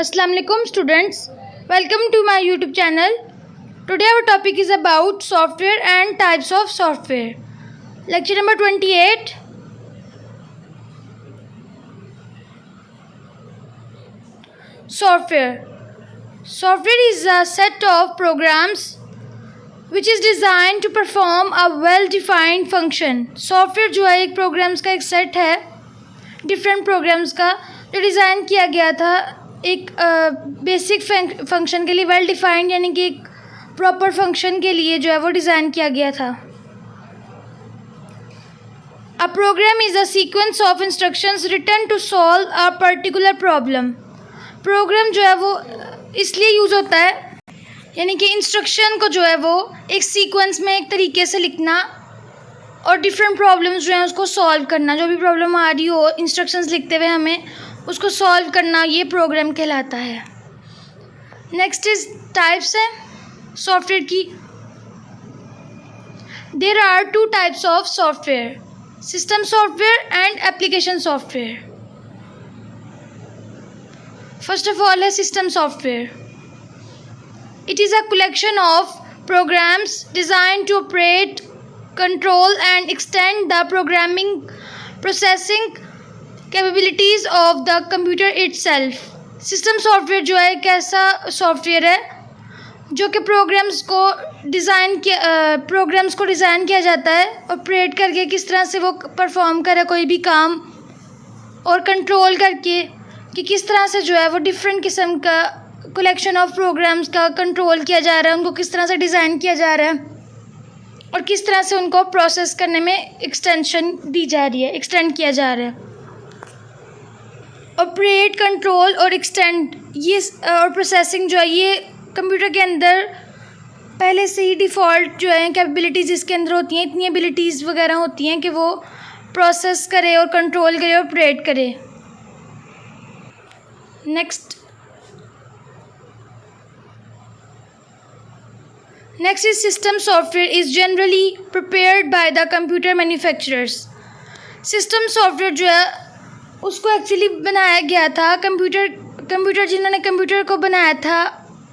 Assalamu alaikum students. Welcome to my YouTube channel. Today our topic is about software and types of software. Lecture number 28. Software. Software is a set of programs which is designed to perform a well-defined function. Software जो है एक programs का एक set है, different programs का जो design किया गया था एक बेसिक फंक्शन के लिए, वेल डिफाइंड यानी कि एक प्रॉपर फंक्शन के लिए जो है वो डिज़ाइन किया गया था. A program is a sequence of instructions written to solve a particular problem. Program जो है वो इसलिए यूज़ होता है यानी कि इंस्ट्रक्शन को जो है वो एक सीक्वेंस में एक तरीके से लिखना और डिफरेंट प्रॉब्लम्स जो हैं उसको सॉल्व करना. जो भी प्रॉब्लम आ रही हो इंस्ट्रक्शंस लिखते हुए हमें उसको सॉल्व करना, ये प्रोग्राम कहलाता है. नेक्स्ट इज टाइप्स है सॉफ्टवेयर की. There are two types of software, system software and application software. First of all है system software. It is a collection of programs design to operate, control and extend the programming processing capabilities of the computer itself. System software जो है एक ऐसा software है जो कि programmes को design किया जाता है ऑपरेट करके किस तरह से वो परफॉर्म करे कोई भी काम, और कंट्रोल करके कि किस तरह से जो है वो डिफरेंट किस्म का कलेक्शन ऑफ प्रोग्राम्स का कंट्रोल किया जा रहा है, उनको किस तरह से डिज़ाइन किया जा रहा है और किस तरह से उनको प्रोसेस करने में एक्सटेंड किया जा रहा है. ऑपरेट, कंट्रोल और एक्सटेंड ये और प्रोसेसिंग जो है ये कंप्यूटर के अंदर पहले से ही डिफ़ॉल्ट जो है कैपेबिलिटीज़ इसके अंदर होती हैं. इतनी एबिलिटीज़ वगैरह होती हैं कि वो प्रोसेस करे और कंट्रोल करे और ऑपरेट करे. Next is system software is generally prepared by the computer manufacturers. System software जो है उसको एक्चुअली बनाया गया था कंप्यूटर जिन्होंने कंप्यूटर को बनाया था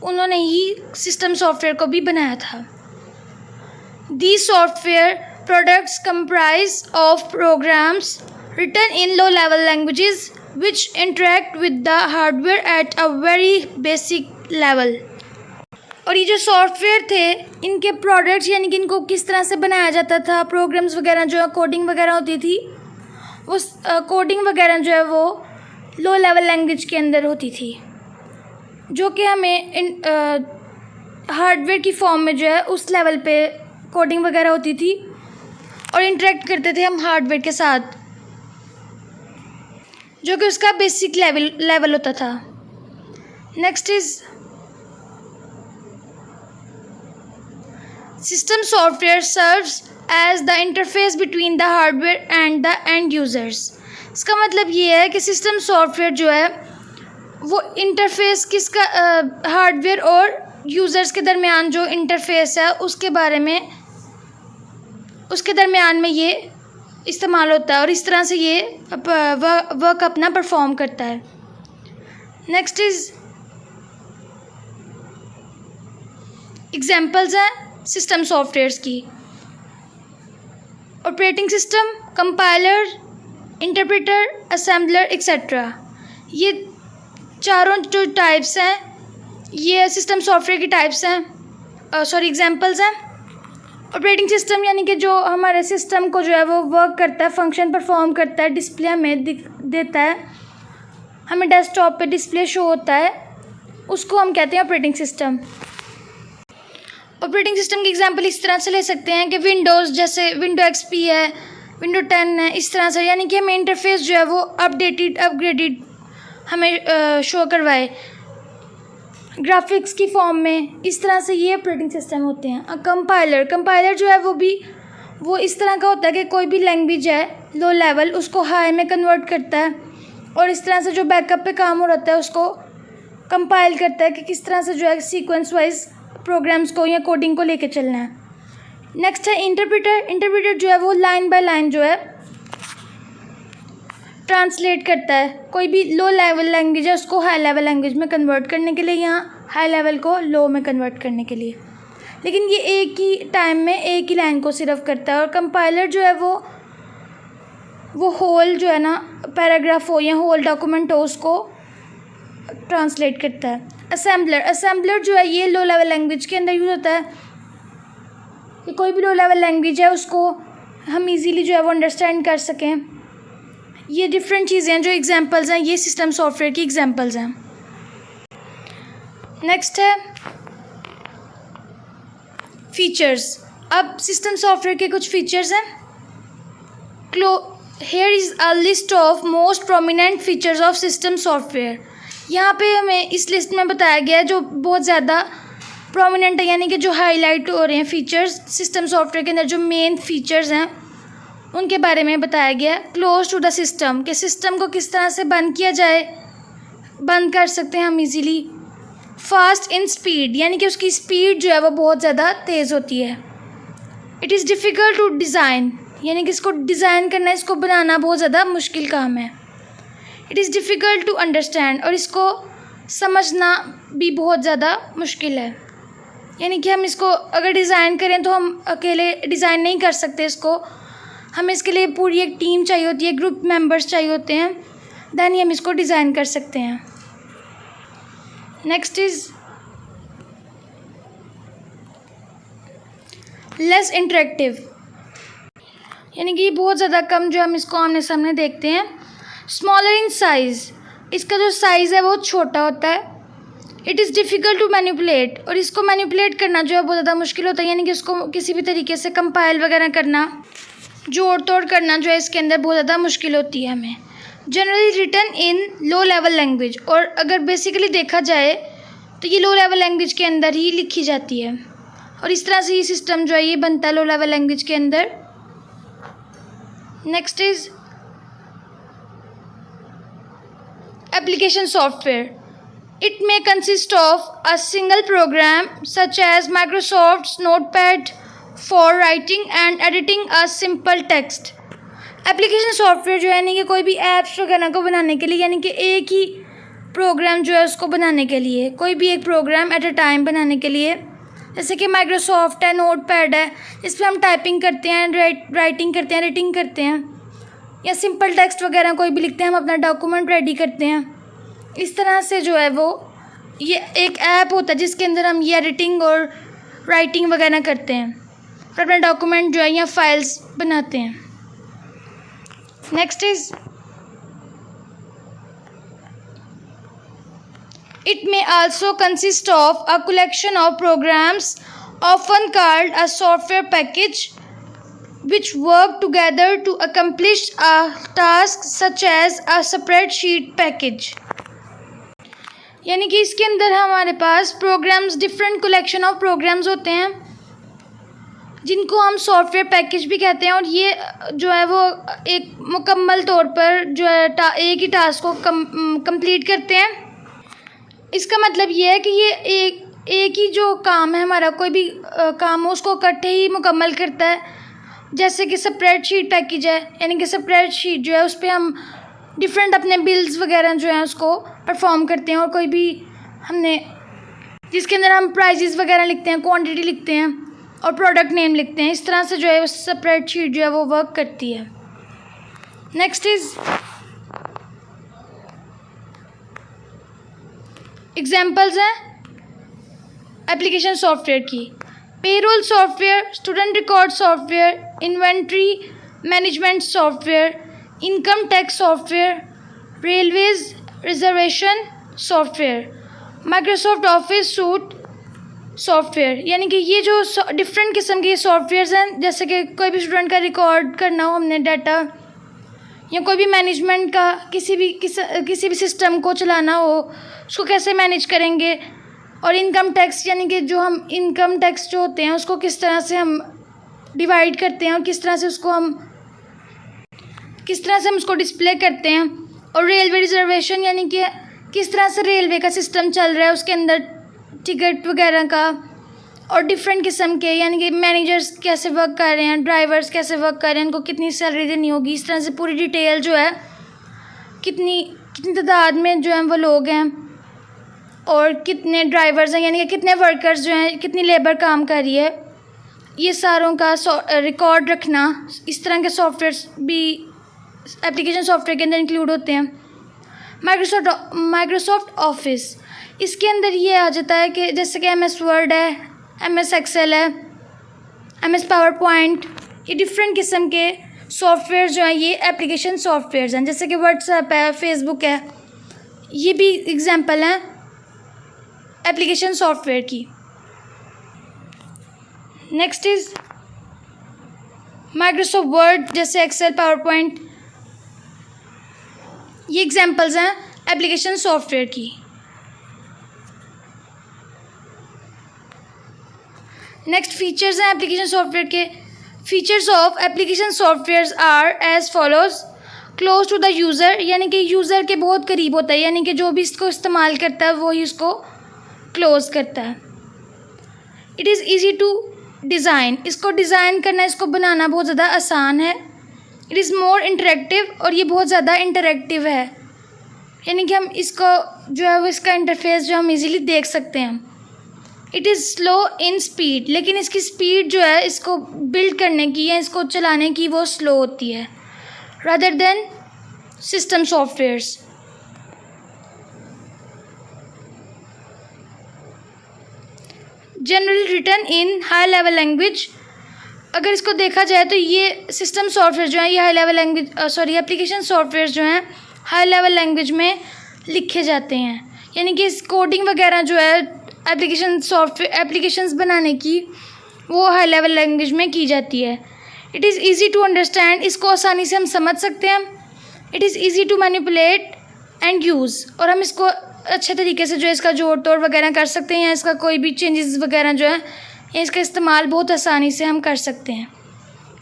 उन्होंने ही सिस्टम सॉफ्टवेयर को भी बनाया था. These software products comprise of programs written in low level languages which interact with the hardware at a very basic level. और ये जो सॉफ्टवेयर थे इनके प्रोडक्ट्स यानी कि इनको किस तरह से बनाया जाता था, प्रोग्राम्स वगैरह जो है कोडिंग वगैरह होती थी, उस कोडिंग वगैरह जो है वो लो लेवल लैंग्वेज के अंदर होती थी जो कि हमें हार्डवेयर की फॉर्म में जो है उस लेवल पे कोडिंग वगैरह होती थी और इंटरेक्ट करते थे हम हार्डवेयर के साथ जो कि उसका बेसिक लेवल होता था. Next is System software serves as the interface between the hardware and the end users. इसका मतलब ये है कि सिस्टम सॉफ्टवेयर जो है वो इंटरफेस किसका हार्डवेयर और यूज़र्स के दरमियान जो इंटरफेस है उसके बारे में उसके दरमियान में ये इस्तेमाल होता है और इस तरह से ये वर्क अपना परफॉर्म करता है. नेक्स्ट इज़ एग्जांपल्स हैं सिस्टम सॉफ्टवेयर्स की. Operating system, compiler, interpreter, assembler etcetera. ये चारों जो टाइप्स हैं ये सिस्टम सॉफ्टवेयर की टाइप्स हैं, एग्जांपल्स हैं. ऑपरेटिंग सिस्टम यानी कि जो हमारे सिस्टम को जो है वो वर्क करता है, फंक्शन परफॉर्म करता है, डिस्प्ले हमें देता है, हमें डेस्कटॉप पे डिस्प्ले शो होता है, उसको हम कहते हैं ऑपरेटिंग सिस्टम. ऑपरेटिंग सिस्टम की एग्जांपल इस तरह से ले सकते हैं कि विंडोज़, जैसे विंडो XP है, विंडो 10 है, इस तरह से यानी कि हमें इंटरफेस जो है वो अपग्रेडेड हमें शो करवाए ग्राफिक्स की फॉर्म में. इस तरह से ये ऑपरेटिंग सिस्टम होते हैं. कंपाइलर जो है वो इस तरह का होता है कि कोई भी लैंग्वेज है लो लेवल उसको हाई में कन्वर्ट करता है और इस तरह से जो बैकअप पे काम हो रहा है उसको कंपाइल करता है कि किस तरह से जो है सीक्वेंस वाइज प्रोग्राम्स को या कोडिंग को लेके चलना है. नेक्स्ट है इंटरप्रेटर जो है वो लाइन बाय लाइन जो है ट्रांसलेट करता है। कोई भी लो लेवल लैंग्वेज है उसको हाई लेवल लैंग्वेज में कन्वर्ट करने के लिए, यहाँ हाई लेवल को लो में कन्वर्ट करने के लिए। लेकिन ये एक ही टाइम में एक ही लाइन को सिर्फ करता है। और कंपाइलर जो है वो होल जो है ना पैराग्राफ हो या होल डॉक्यूमेंट हो उसको ट्रांसलेट करता है। असेंबलर जो है ये लो लेवल लैंग्वेज के अंदर यूज़ होता है कि कोई भी लो लेवल लैंग्वेज है उसको हम इजीली जो है वो अंडरस्टैंड कर सकें। ये डिफरेंट चीज़ें हैं जो एग्जांपल्स हैं, ये सिस्टम सॉफ्टवेयर की एग्जांपल्स हैं। नेक्स्ट है फीचर्स। अब सिस्टम सॉफ्टवेयर के कुछ फीचर्स हैं। Here is a list of most prominent features of system software. यहाँ पे हमें इस लिस्ट में बताया गया है जो बहुत ज़्यादा प्रोमिनेंट है, यानी कि जो हाईलाइट हो रहे हैं फीचर्स सिस्टम सॉफ्टवेयर के अंदर, जो मेन फीचर्स हैं उनके बारे में बताया गया है। क्लोज टू द सिस्टम, कि सिस्टम को किस तरह से बंद किया जाए, बंद कर सकते हैं हम इजीली। फास्ट इन स्पीड, यानी कि उसकी स्पीड जो है वो बहुत ज़्यादा तेज़ होती है। It is difficult to design, यानी कि इसको डिज़ाइन करना, इसको बनाना बहुत ज़्यादा मुश्किल काम है। It is difficult to understand, और इसको समझना भी बहुत ज़्यादा मुश्किल है। यानी कि हम इसको अगर डिज़ाइन करें तो हम अकेले डिज़ाइन नहीं कर सकते इसको, हमें इसके लिए पूरी एक टीम चाहिए होती है, ग्रुप मेंबर्स चाहिए होते हैं, दैन ही हम इसको डिज़ाइन कर सकते हैं। नेक्स्ट इज़ लेस इंटरेक्टिव, यानी कि बहुत ज़्यादा कम जो हम इसको आमने सामने देखते हैं। स्मॉलर इन साइज़, इसका जो साइज़ है वो छोटा होता है। It is difficult to manipulate, और इसको मैनिपुलेट करना जो है बहुत ज़्यादा मुश्किल होता है, यानी कि उसको किसी भी तरीके से कंपाइल वगैरह करना, जोड़ तोड़ करना जो है इसके अंदर बहुत ज़्यादा मुश्किल होती है हमें। Generally written in low level language, और अगर बेसिकली देखा जाए तो ये लो लेवल लैंग्वेज के अंदर ही लिखी जाती है, और इस तरह से ये सिस्टम जो है ये बनता है लो लेवल लैंग्वेज के अंदर। Next is application software. It may consist of a single program such as Microsoft's Notepad for writing and editing a simple text. Application software जो है यानी कि कोई भी ऐप्स वगैरह को बनाने के लिए, यानी कि एक ही प्रोग्राम जो है उसको बनाने के लिए, कोई भी एक प्रोग्राम एट अ टाइम बनाने के लिए, जैसे कि माइक्रोसॉफ्ट है, नोटपैड है, इस पर हम टाइपिंग करते हैं, राइटिंग करते हैं, एडिटिंग करते हैं, या सिंपल टेक्स्ट वगैरह कोई भी लिखते हैं, हम अपना डॉक्यूमेंट रेडी करते हैं। इस तरह से जो है वो ये एक ऐप होता है जिसके अंदर हम ये एडिटिंग और राइटिंग वगैरह करते हैं और अपना डॉक्यूमेंट जो है या फाइल्स बनाते हैं। Next is it may also consist of a collection of programs often called a software package which work together to accomplish a task such as a spreadsheet package। यानी कि इसके अंदर हमारे पास programs, different collection of programs होते हैं जिनको हम सॉफ्टवेयर पैकेज भी कहते हैं, और ये जो है वो एक मुकम्मल तौर पर जो है एक ही टास्क को कंप्लीट करते हैं। इसका मतलब ये है कि ये एक ही जो काम है हमारा, कोई भी काम हो उसको इकट्ठे ही मुकम्मल करता है। जैसे कि स्प्रेडशीट पैकेज है, यानी कि स्प्रेडशीट जो है उस पर हम डिफरेंट अपने बिल्स वगैरह जो हैं उसको परफॉर्म करते हैं, और कोई भी हमने जिसके अंदर हम प्राइजेस वगैरह लिखते हैं, क्वांटिटी लिखते हैं और प्रोडक्ट नेम लिखते हैं। इस तरह से जो है स्प्रेडशीट जो है वो वर्क करती है। नेक्स्ट इज़ एग्जांपल्स हैं एप्लीकेशन सॉफ्टवेयर की। Payroll software, student record software, inventory management software, income tax software, railways reservation software, Microsoft office suit software. यानी कि ये जो डिफरेंट किस्म के सॉफ्टवेयर्स हैं, जैसे कि कोई भी स्टूडेंट का रिकॉर्ड करना हो हमने डाटा, या कोई भी मैनेजमेंट का किसी भी सिस्टम को चलाना हो उसको कैसे मैनेज करेंगे, और इनकम टैक्स यानी कि जो हम इनकम टैक्स जो होते हैं उसको किस तरह से हम डिवाइड करते हैं और किस तरह से हम उसको डिस्प्ले करते हैं, और रेलवे रिजर्वेशन यानी कि किस तरह से रेलवे का सिस्टम चल रहा है, उसके अंदर टिकट वगैरह का, और डिफरेंट किस्म के यानी कि मैनेजर्स कैसे वर्क कर रहे हैं, ड्राइवर्स कैसे वर्क कर रहे हैं, उनको कितनी सैलरी देनी होगी, इस तरह से पूरी डिटेल जो है कितनी कितनी तादाद में जो हैं वो लोग हैं और कितने ड्राइवर्स हैं, यानी कि कितने वर्कर्स जो हैं, कितनी लेबर काम कर रही है, ये सारों का रिकॉर्ड रखना इस तरह के सॉफ्टवेयर्स भी एप्लीकेशन सॉफ्टवेयर के अंदर इंक्लूड होते हैं। माइक्रोसॉफ्ट ऑफिस, इसके अंदर ये आ जाता है कि जैसे कि MS वर्ड है, MS एक्सेल है, MS पावर पॉइंट, ये डिफरेंट किस्म के सॉफ्टवेयर जो हैं ये एप्लीकेशन सॉफ्टवेयर्स हैं। जैसे कि व्हाट्सएप है, फेसबुक है, ये भी एग्जांपल हैं एप्लीकेशन सॉफ्टवेयर की। नेक्स्ट इज़ माइक्रोसॉफ्ट वर्ड, जैसे एक्सेल, पावर पॉइंट, ये एग्जांपल्स हैं एप्लीकेशन सॉफ्टवेयर की। नेक्स्ट फीचर्स हैं एप्लीकेशन सॉफ्टवेयर के। Features of application softwares are as follows. Close to the user, यानी कि यूज़र के बहुत करीब होता है, यानी कि जो भी इसको इस्तेमाल करता है वही इसको क्लोज करता है। It is easy to design, इसको डिज़ाइन करना, इसको बनाना बहुत ज़्यादा आसान है। इट इज़ मोर इंटरेक्टिव, और ये बहुत ज़्यादा इंटरेक्टिव है, यानी कि हम इसको जो है वो इसका इंटरफेस जो हम इजीली देख सकते हैं। It is slow in speed, लेकिन इसकी स्पीड जो है इसको बिल्ड करने की या इसको चलाने की वो स्लो होती है rather than system softwares. Generally written in high level language, अगर इसको देखा जाए तो ये सिस्टम सॉफ्टवेयर जो है ये high level language application software जो हैं हाई लेवल लैंग्वेज में लिखे जाते हैं, यानी कि इस कोडिंग वगैरह जो है एप्लीकेशंस बनाने की वो हाई लेवल लैंग्वेज में की जाती है। It is easy to understand, इसको आसानी से हम समझ सकते हैं। It is easy to manipulate and use, और हम इसको अच्छे तरीके से जो है इसका जोड़ तोड़ वगैरह कर सकते हैं, या इसका कोई भी चेंजेस वगैरह जो है या इसका इस्तेमाल बहुत आसानी से हम कर सकते हैं।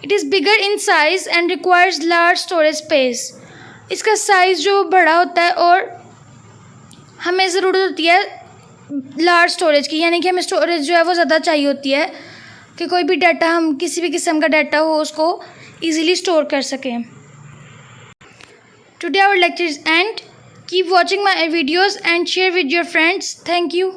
It is bigger in size and requires large storage space, इसका साइज़ जो बड़ा होता है और हमें ज़रूरत होती है लार्ज स्टोरेज की, यानी कि हमें स्टोरेज जो है वो ज़्यादा चाहिए होती है कि कोई भी डाटा, हम किसी भी किस्म का डाटा हो उसको ईज़िली स्टोर कर सकें। Today our lecture is end. Keep watching my videos and share with your friends. Thank you.